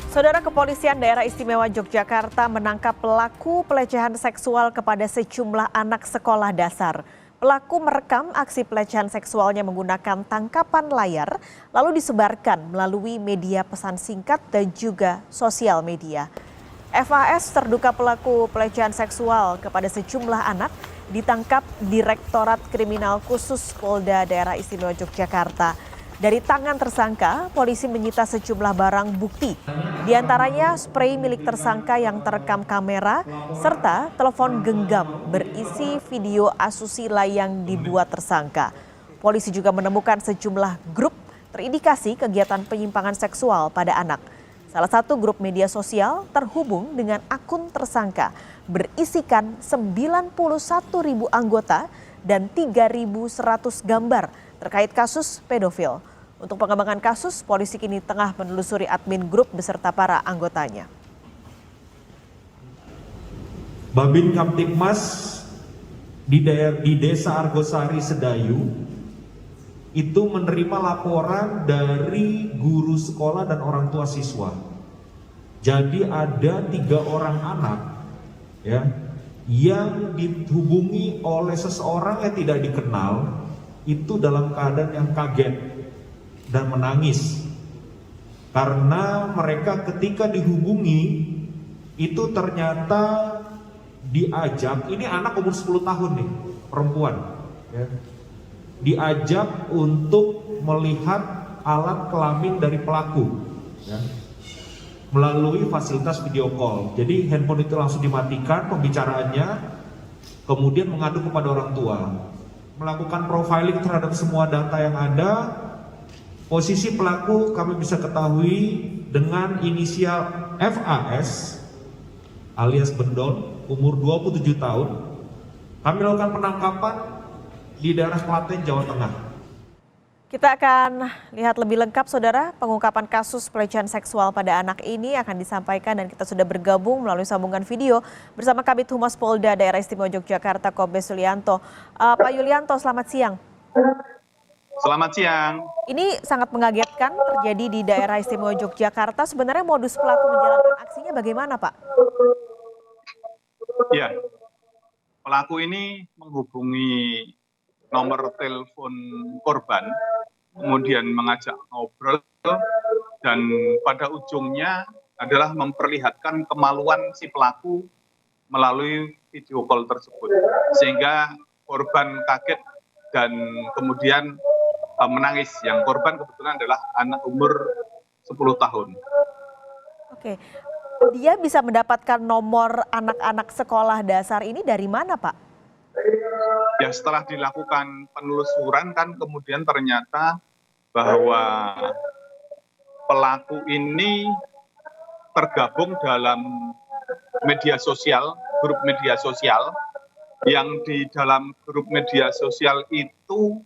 Saudara, Kepolisian Daerah Istimewa Yogyakarta menangkap pelaku pelecehan seksual kepada sejumlah anak sekolah dasar. Pelaku merekam aksi pelecehan seksualnya menggunakan tangkapan layar, lalu disebarkan melalui media pesan singkat dan juga sosial media. FAS, terduga pelaku pelecehan seksual kepada sejumlah anak, ditangkap Direktorat Kriminal Khusus Polda Daerah Istimewa Yogyakarta. Dari tangan tersangka, polisi menyita sejumlah barang bukti, di antaranya sprei milik tersangka yang terekam kamera, serta telepon genggam berisi video asusila yang dibuat tersangka. Polisi juga menemukan sejumlah grup terindikasi kegiatan penyimpangan seksual pada anak. Salah satu grup media sosial terhubung dengan akun tersangka berisikan 91.000 anggota dan 3.100 gambar terkait kasus pedofil. Untuk pengembangan kasus, polisi kini tengah menelusuri admin grup beserta para anggotanya. Babin Kamtibmas di Desa Argosari Sedayu itu menerima laporan dari guru sekolah dan orang tua siswa. Jadi ada 3 orang anak ya yang dihubungi oleh seseorang yang tidak dikenal, itu dalam keadaan yang kaget dan menangis karena mereka ketika dihubungi itu ternyata diajak, ini anak umur 10 tahun nih, perempuan ya, diajak untuk melihat alat kelamin dari pelaku ya, melalui fasilitas video call. Jadi handphone itu langsung dimatikan pembicaraannya, kemudian mengadu kepada orang tua, melakukan profiling terhadap semua data yang ada. Posisi pelaku kami bisa ketahui dengan inisial FAS alias Bendon, umur 27 tahun. Kami lakukan penangkapan di daerah Klaten, Jawa Tengah. Kita akan lihat lebih lengkap, Saudara. Pengungkapan kasus pelecehan seksual pada anak ini akan disampaikan dan kita sudah bergabung melalui sambungan video bersama Kabid Humas Polda Daerah Istimewa Yogyakarta, Kombes Yulianto. Pak Yulianto, selamat siang. Selamat siang. Ini sangat mengagetkan terjadi di Daerah Istimewa Yogyakarta. Sebenarnya modus pelaku menjalankan aksinya bagaimana, Pak? Ya, pelaku ini menghubungi nomor telepon korban, kemudian mengajak ngobrol, dan pada ujungnya adalah memperlihatkan kemaluan si pelaku melalui video call tersebut. Sehingga korban kaget dan kemudian menangis. Yang korban kebetulan adalah anak umur 10 tahun. Oke, dia bisa mendapatkan nomor anak-anak sekolah dasar ini dari mana, Pak? Ya, setelah dilakukan penelusuran kan kemudian ternyata bahwa pelaku ini tergabung dalam media sosial, grup media sosial, yang di dalam grup media sosial itu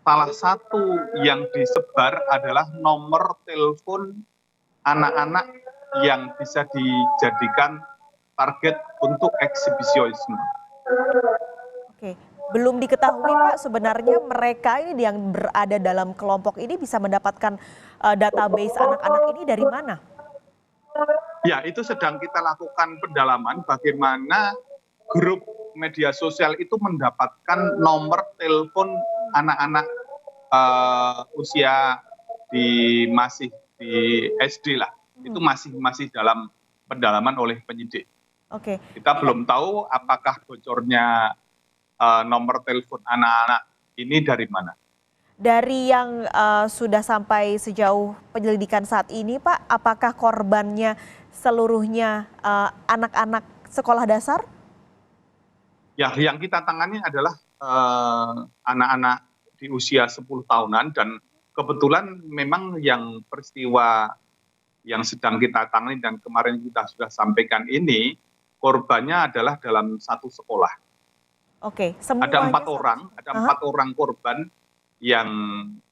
salah satu yang disebar adalah nomor telepon anak-anak yang bisa dijadikan target untuk eksibisionisme. Oke, belum diketahui, Pak, sebenarnya mereka ini yang berada dalam kelompok ini bisa mendapatkan database anak-anak ini dari mana? Ya, itu sedang kita lakukan pendalaman bagaimana grup media sosial itu mendapatkan nomor telepon anak-anak usia masih di SD lah. Itu masih dalam pendalaman oleh penyidik. Oke. Kita belum tahu apakah bocornya nomor telepon anak-anak ini dari mana. Dari yang sudah sampai sejauh penyelidikan saat ini, Pak, apakah korbannya seluruhnya anak-anak sekolah dasar? Ya, yang kita tangani adalah anak-anak di usia 10 tahunan, dan kebetulan memang yang peristiwa yang sedang kita tangani dan kemarin kita sudah sampaikan ini, korbannya adalah dalam satu sekolah. Oke, Ada 4 orang, ada 4 orang korban yang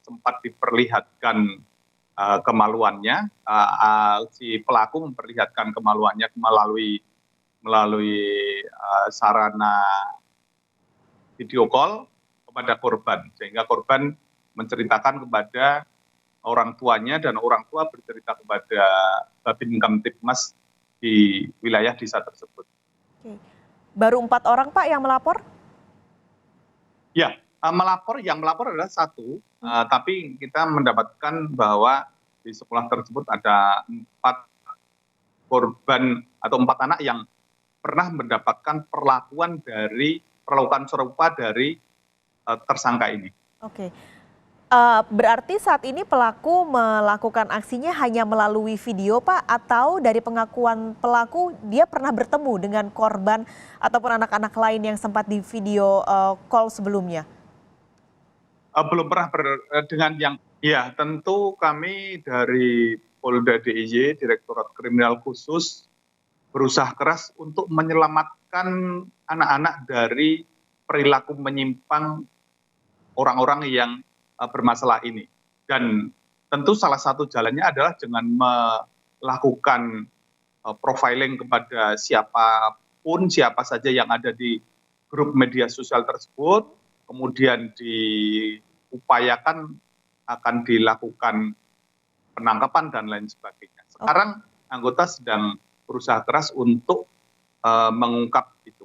sempat diperlihatkan kemaluannya. Si pelaku memperlihatkan kemaluannya melalui sarana video call kepada korban, sehingga korban menceritakan kepada orang tuanya dan orang tua bercerita kepada Babin Kamtibmas di wilayah desa tersebut. Oke. Baru 4 orang Pak yang melapor? Ya, yang melapor adalah satu, tapi kita mendapatkan bahwa di sekolah tersebut ada 4 korban atau 4 anak yang pernah mendapatkan perlakuan serupa dari tersangka ini. Oke. Berarti saat ini pelaku melakukan aksinya hanya melalui video Pak, atau dari pengakuan pelaku dia pernah bertemu dengan korban ataupun anak-anak lain yang sempat di video call sebelumnya? Belum pernah dengan yang, ya tentu kami dari Polda DIY, Direktorat Kriminal Khusus, berusaha keras untuk menyelamatkan anak-anak dari perilaku menyimpang orang-orang yang bermasalah ini. Dan tentu salah satu jalannya adalah dengan melakukan profiling kepada siapa saja yang ada di grup media sosial tersebut, kemudian diupayakan akan dilakukan penangkapan dan lain sebagainya. Sekarang anggota sedang berusaha keras untuk mengungkap itu.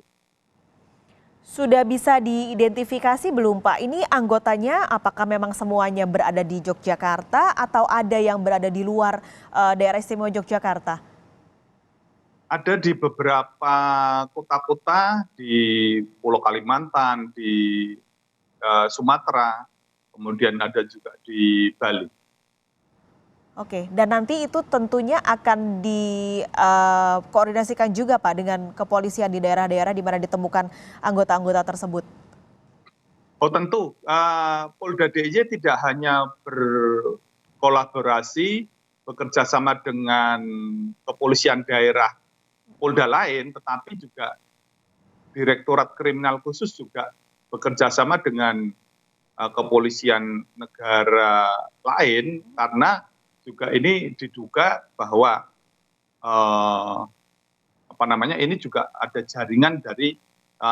Sudah bisa diidentifikasi belum Pak? Ini anggotanya apakah memang semuanya berada di Yogyakarta atau ada yang berada di luar daerah istimewa Yogyakarta? Ada di beberapa kota-kota di Pulau Kalimantan, di Sumatera, kemudian ada juga di Bali. Oke, dan nanti itu tentunya akan dikoordinasikan juga Pak dengan kepolisian di daerah-daerah di mana ditemukan anggota-anggota tersebut. Oh tentu, Polda DIY tidak hanya berkolaborasi, bekerja sama dengan kepolisian daerah Polda lain, tetapi juga Direktorat Kriminal Khusus juga bekerja sama dengan kepolisian negara lain, karena juga ini diduga bahwa ini juga ada jaringan dari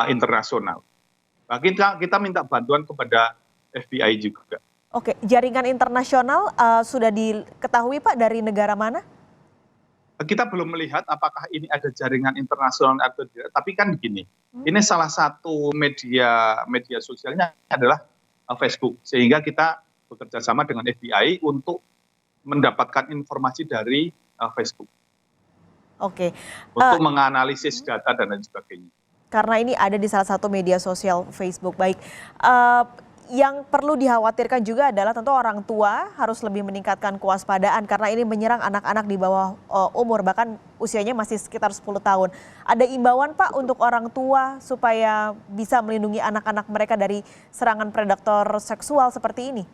internasional. Nah, kita minta bantuan kepada FBI juga. Oke, jaringan internasional sudah diketahui Pak dari negara mana? Kita belum melihat apakah ini ada jaringan internasional atau tidak. Tapi kan begini, ini salah satu media sosialnya adalah Facebook, sehingga kita bekerja sama dengan FBI untuk mendapatkan informasi dari Facebook. Oke. Untuk menganalisis data dan lain sebagainya. Karena ini ada di salah satu media sosial Facebook. Baik, yang perlu dikhawatirkan juga adalah tentu orang tua harus lebih meningkatkan kewaspadaan karena ini menyerang anak-anak di bawah umur, bahkan usianya masih sekitar 10 tahun. Ada imbauan Pak untuk orang tua supaya bisa melindungi anak-anak mereka dari serangan predator seksual seperti ini?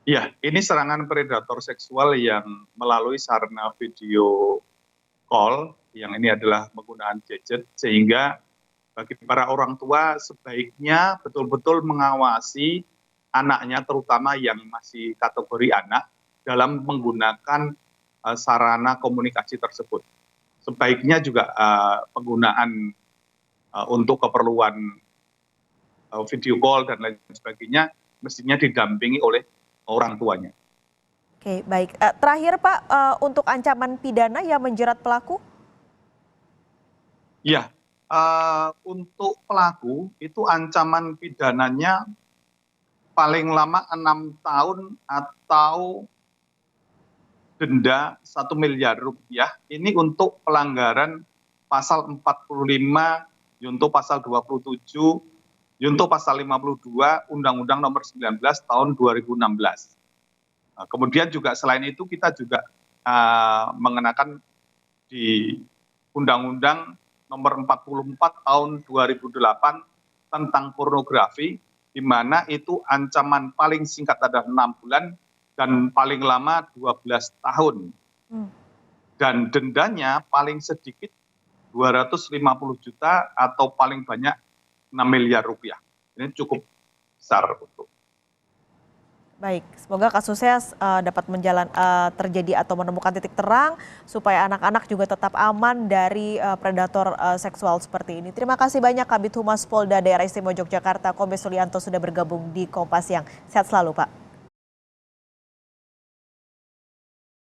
Ya, ini serangan predator seksual yang melalui sarana video call, yang ini adalah menggunakan gadget, sehingga bagi para orang tua sebaiknya betul-betul mengawasi anaknya, terutama yang masih kategori anak, dalam menggunakan sarana komunikasi tersebut. Sebaiknya juga penggunaan untuk keperluan video call dan lain sebagainya mestinya didampingi oleh orang tuanya. Oke, baik. Terakhir Pak, untuk ancaman pidana yang menjerat pelaku? Ya, untuk pelaku itu ancaman pidananya paling lama 6 tahun atau denda 1 miliar rupiah. Ini untuk pelanggaran pasal 45, junto pasal 27, junto pasal 52 Undang-Undang Nomor 19 tahun 2016. Nah, kemudian juga selain itu kita juga mengenakan di Undang-Undang Nomor 44 tahun 2008 tentang pornografi, di mana itu ancaman paling singkat adalah 6 bulan dan paling lama 12 tahun. Dan dendanya paling sedikit 250 juta atau paling banyak 6 miliar rupiah. Ini cukup besar untuk. Baik, semoga kasusnya dapat terjadi atau menemukan titik terang supaya anak-anak juga tetap aman dari predator seksual seperti ini. Terima kasih banyak Kabid Humas Polda Daerah Istimewa Yogyakarta, Kombes Sulianto sudah bergabung di Kompas Siang. Sehat selalu Pak.